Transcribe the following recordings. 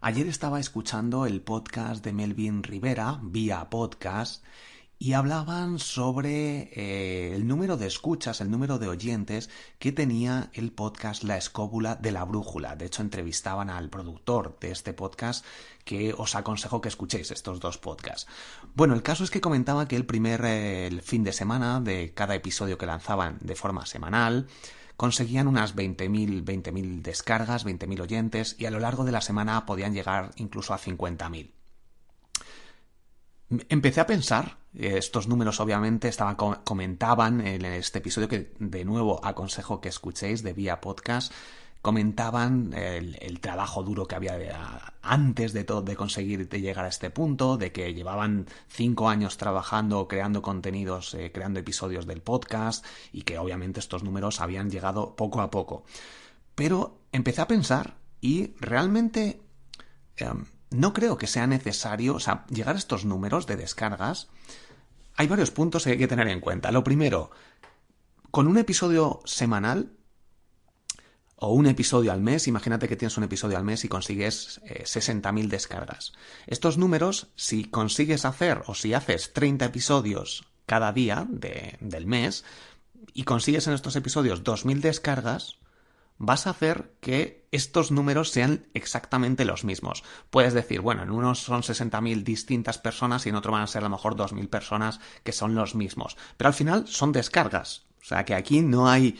Ayer estaba escuchando el podcast de Melvin Rivera, vía podcast, y hablaban sobre el número de escuchas, el número de oyentes que tenía el podcast La Escóbula de la Brújula. De hecho, entrevistaban al productor de este podcast, que os aconsejo que escuchéis estos dos podcasts. Bueno, el caso es que comentaba que el fin de semana de cada episodio que lanzaban de forma semanal, conseguían unas 20.000 descargas, 20.000 oyentes, y a lo largo de la semana podían llegar incluso a 50.000. Empecé a pensar, estos números obviamente comentaban en este episodio, que de nuevo aconsejo que escuchéis de vía podcast, comentaban el trabajo duro que había antes de todo, de conseguir de llegar a este punto, de que llevaban 5 años trabajando, creando contenidos, creando episodios del podcast, y que obviamente estos números habían llegado poco a poco. Pero empecé a pensar y realmente no creo que sea necesario, llegar a estos números de descargas. Hay varios puntos que hay que tener en cuenta. Lo primero, con un episodio semanal o un episodio al mes, imagínate que tienes un episodio al mes y consigues 60.000 descargas. Estos números, si consigues hacer, o si haces 30 episodios cada día del mes y consigues en estos episodios 2.000 descargas, vas a hacer que estos números sean exactamente los mismos. Puedes decir, bueno, en unos son 60.000 distintas personas y en otro van a ser a lo mejor 2.000 personas que son los mismos. Pero al final son descargas. O sea que aquí no hay...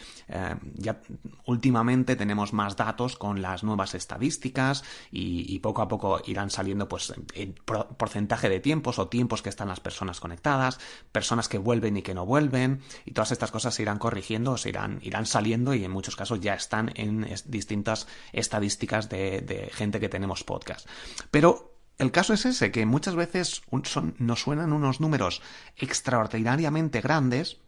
ya últimamente tenemos más datos con las nuevas estadísticas y poco a poco irán saliendo pues el porcentaje de tiempos o tiempos que están las personas conectadas, personas que vuelven y que no vuelven, y todas estas cosas se irán corrigiendo, irán saliendo, y en muchos casos ya están en distintas estadísticas de gente que tenemos podcast. Pero el caso es ese, que muchas veces nos suenan unos números extraordinariamente grandes,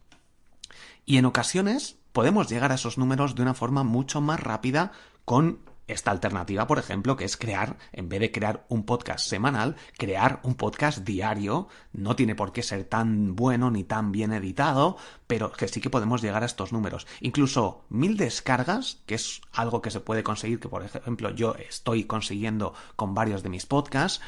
y en ocasiones podemos llegar a esos números de una forma mucho más rápida con esta alternativa, por ejemplo, que es crear, en vez de crear un podcast semanal, crear un podcast diario. No tiene por qué ser tan bueno ni tan bien editado, pero que sí que podemos llegar a estos números. Incluso 1.000 descargas, que es algo que se puede conseguir, que por ejemplo yo estoy consiguiendo con varios de mis podcasts,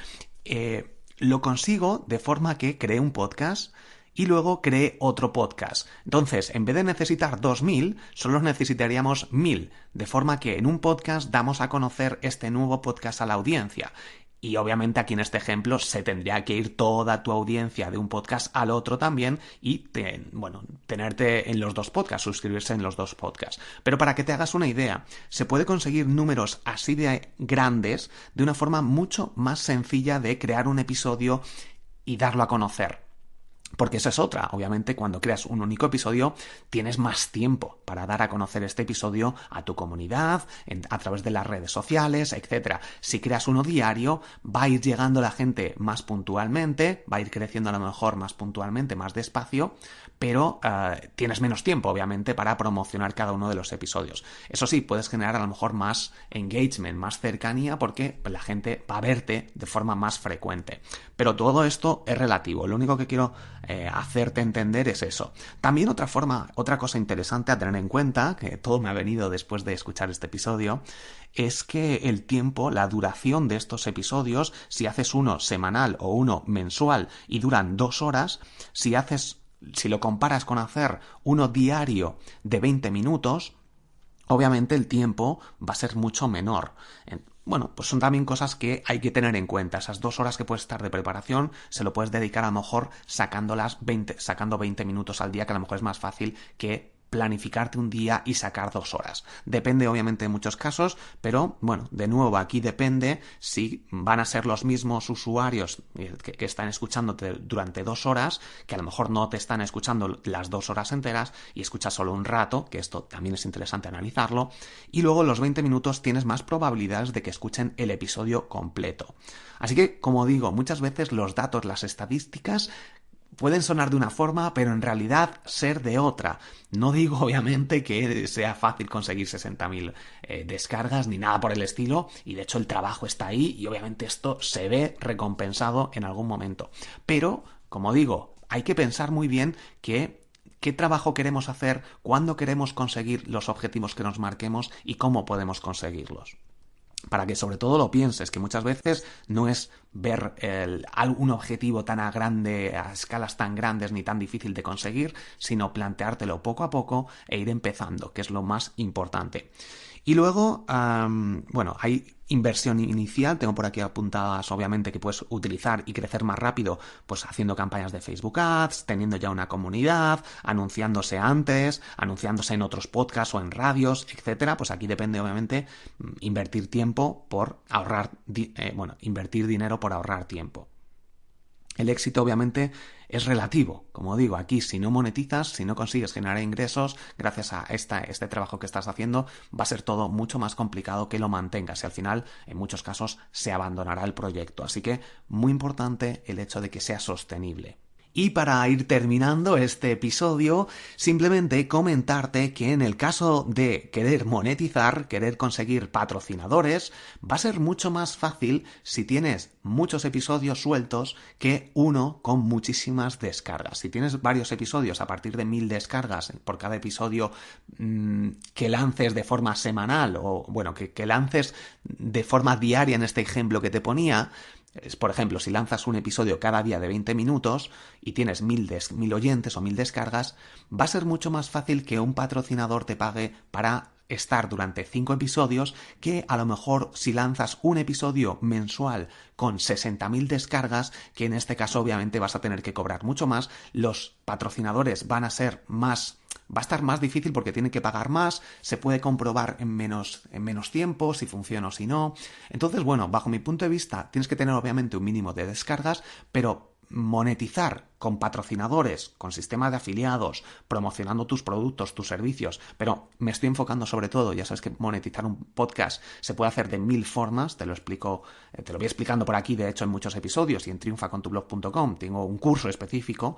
lo consigo de forma que creé un podcast y luego creé otro podcast. Entonces, en vez de necesitar 2.000, solo necesitaríamos 1.000, de forma que en un podcast damos a conocer este nuevo podcast a la audiencia. Y obviamente aquí en este ejemplo se tendría que ir toda tu audiencia de un podcast al otro también y tenerte en los dos podcasts, suscribirse en los dos podcasts. Pero para que te hagas una idea, se puede conseguir números así de grandes de una forma mucho más sencilla de crear un episodio y darlo a conocer. Porque esa es otra. Obviamente, cuando creas un único episodio, tienes más tiempo para dar a conocer este episodio a tu comunidad, a través de las redes sociales, etc. Si creas uno diario, va a ir llegando la gente más puntualmente, va a ir creciendo a lo mejor más puntualmente, más despacio, pero tienes menos tiempo, obviamente, para promocionar cada uno de los episodios. Eso sí, puedes generar a lo mejor más engagement, más cercanía, porque la gente va a verte de forma más frecuente. Pero todo esto es relativo. Lo único que quiero hacerte entender es eso. También otra cosa interesante a tener en cuenta, que todo me ha venido después de escuchar este episodio, es que el tiempo, la duración de estos episodios, si haces uno semanal o uno mensual y duran 2 horas, si lo comparas con hacer uno diario de 20 minutos, obviamente el tiempo va a ser mucho menor. Bueno, pues son también cosas que hay que tener en cuenta. Esas 2 horas que puedes estar de preparación, se lo puedes dedicar a lo mejor sacando 20 minutos al día, que a lo mejor es más fácil que planificarte un día y sacar 2 horas. Depende obviamente de muchos casos, pero bueno, de nuevo aquí depende si van a ser los mismos usuarios que están escuchándote durante 2 horas, que a lo mejor no te están escuchando las 2 horas enteras y escuchas solo un rato, que esto también es interesante analizarlo, y luego los 20 minutos tienes más probabilidades de que escuchen el episodio completo. Así que, como digo, muchas veces los datos, las estadísticas pueden sonar de una forma, pero en realidad ser de otra. No digo, obviamente, que sea fácil conseguir 60.000 descargas ni nada por el estilo, y de hecho el trabajo está ahí y obviamente esto se ve recompensado en algún momento. Pero, como digo, hay que pensar muy bien qué trabajo queremos hacer, cuándo queremos conseguir los objetivos que nos marquemos y cómo podemos conseguirlos. para que sobre todo lo pienses, que muchas veces no es ver un objetivo tan grande, a escalas tan grandes ni tan difícil de conseguir, sino planteártelo poco a poco e ir empezando, que es lo más importante. Y luego, hay inversión inicial, tengo por aquí apuntadas obviamente que puedes utilizar y crecer más rápido, pues haciendo campañas de Facebook Ads, teniendo ya una comunidad, anunciándose antes, anunciándose en otros podcasts o en radios, etcétera. Pues aquí depende obviamente invertir tiempo por ahorrar, invertir dinero por ahorrar tiempo. El éxito obviamente es relativo, como digo, aquí si no monetizas, si no consigues generar ingresos gracias a este trabajo que estás haciendo, va a ser todo mucho más complicado que lo mantengas y al final en muchos casos se abandonará el proyecto. Así que muy importante el hecho de que sea sostenible. Y para ir terminando este episodio, simplemente comentarte que en el caso de querer monetizar, querer conseguir patrocinadores, va a ser mucho más fácil si tienes muchos episodios sueltos que uno con muchísimas descargas. Si tienes varios episodios a partir de 1000 descargas por cada episodio que lances de forma semanal o que lances de forma diaria en este ejemplo que te ponía, por ejemplo, si lanzas un episodio cada día de 20 minutos y tienes 1000 oyentes o 1000 descargas, va a ser mucho más fácil que un patrocinador te pague para estar durante 5 episodios que a lo mejor si lanzas un episodio mensual con 60.000 descargas, que en este caso obviamente vas a tener que cobrar mucho más, los patrocinadores va a estar más difícil porque tienen que pagar más, se puede comprobar en menos tiempo si funciona o si no. Entonces, bajo mi punto de vista, tienes que tener obviamente un mínimo de descargas, pero monetizar con patrocinadores, con sistema de afiliados, promocionando tus productos, tus servicios, pero me estoy enfocando sobre todo, ya sabes que monetizar un podcast se puede hacer de 1000 formas, te lo voy explicando por aquí, de hecho en muchos episodios y en triunfacontublog.com tengo un curso específico.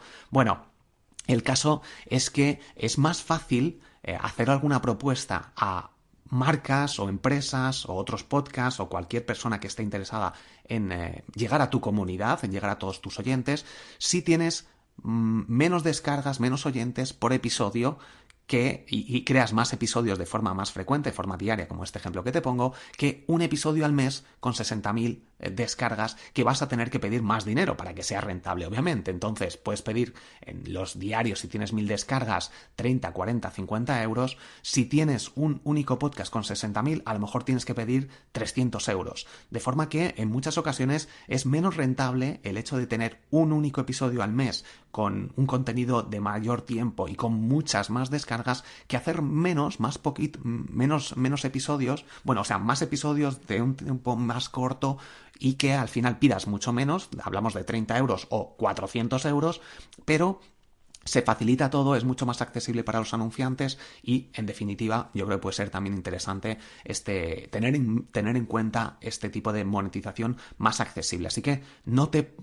El caso es que es más fácil hacer alguna propuesta a marcas o empresas o otros podcasts o cualquier persona que esté interesada en llegar a tu comunidad, en llegar a todos tus oyentes, si tienes menos descargas, menos oyentes por episodio y creas más episodios de forma más frecuente, de forma diaria, como este ejemplo que te pongo, que un episodio al mes con 60.000 descargas, que vas a tener que pedir más dinero para que sea rentable, obviamente. Entonces, puedes pedir en los diarios, si tienes 1000 descargas, 30, 40, 50 euros. Si tienes un único podcast con 60.000, a lo mejor tienes que pedir 300 euros. De forma que, en muchas ocasiones, es menos rentable el hecho de tener un único episodio al mes con un contenido de mayor tiempo y con muchas más descargas que hacer menos episodios, más episodios de un tiempo más corto y que al final pidas mucho menos, hablamos de 30 euros o 400 euros, pero se facilita todo, es mucho más accesible para los anunciantes y, en definitiva, yo creo que puede ser también interesante tener en cuenta este tipo de monetización más accesible. Así que no te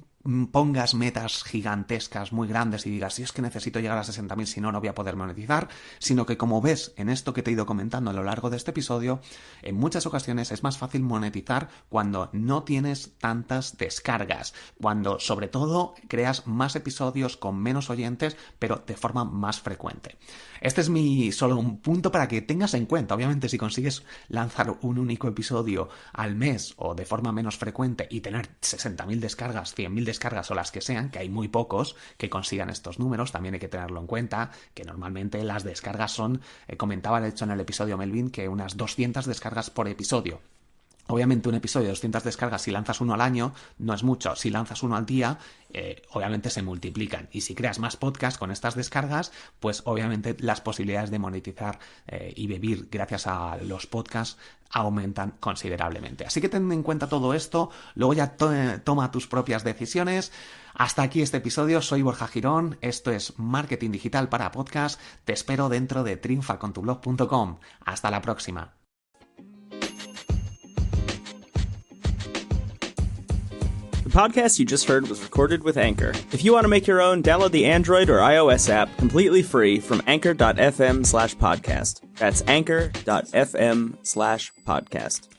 pongas metas gigantescas, muy grandes y digas, si es que necesito llegar a 60.000, si no, no voy a poder monetizar, sino que como ves en esto que te he ido comentando a lo largo de este episodio, en muchas ocasiones es más fácil monetizar cuando no tienes tantas descargas, cuando sobre todo creas más episodios con menos oyentes, pero de forma más frecuente. Este es solo un punto para que tengas en cuenta. Obviamente, si consigues lanzar un único episodio al mes o de forma menos frecuente y tener 60.000 descargas, 100.000 descargas o las que sean, que hay muy pocos que consigan estos números, también hay que tenerlo en cuenta, que normalmente las descargas son, comentaba de hecho en el episodio Melvin, que unas 200 descargas por episodio. Obviamente un episodio de 200 descargas, si lanzas uno al año, no es mucho. Si lanzas uno al día, obviamente se multiplican. Y si creas más podcasts con estas descargas, pues obviamente las posibilidades de monetizar y vivir gracias a los podcasts aumentan considerablemente. Así que ten en cuenta todo esto, luego ya toma tus propias decisiones. Hasta aquí este episodio, soy Borja Girón, esto es Marketing Digital para Podcast. Te espero dentro de triunfacontublog.com. Hasta la próxima. The podcast you just heard was recorded with Anchor. If you want to make your own, download the Android or iOS app completely free from anchor.fm/podcast. That's anchor.fm/podcast.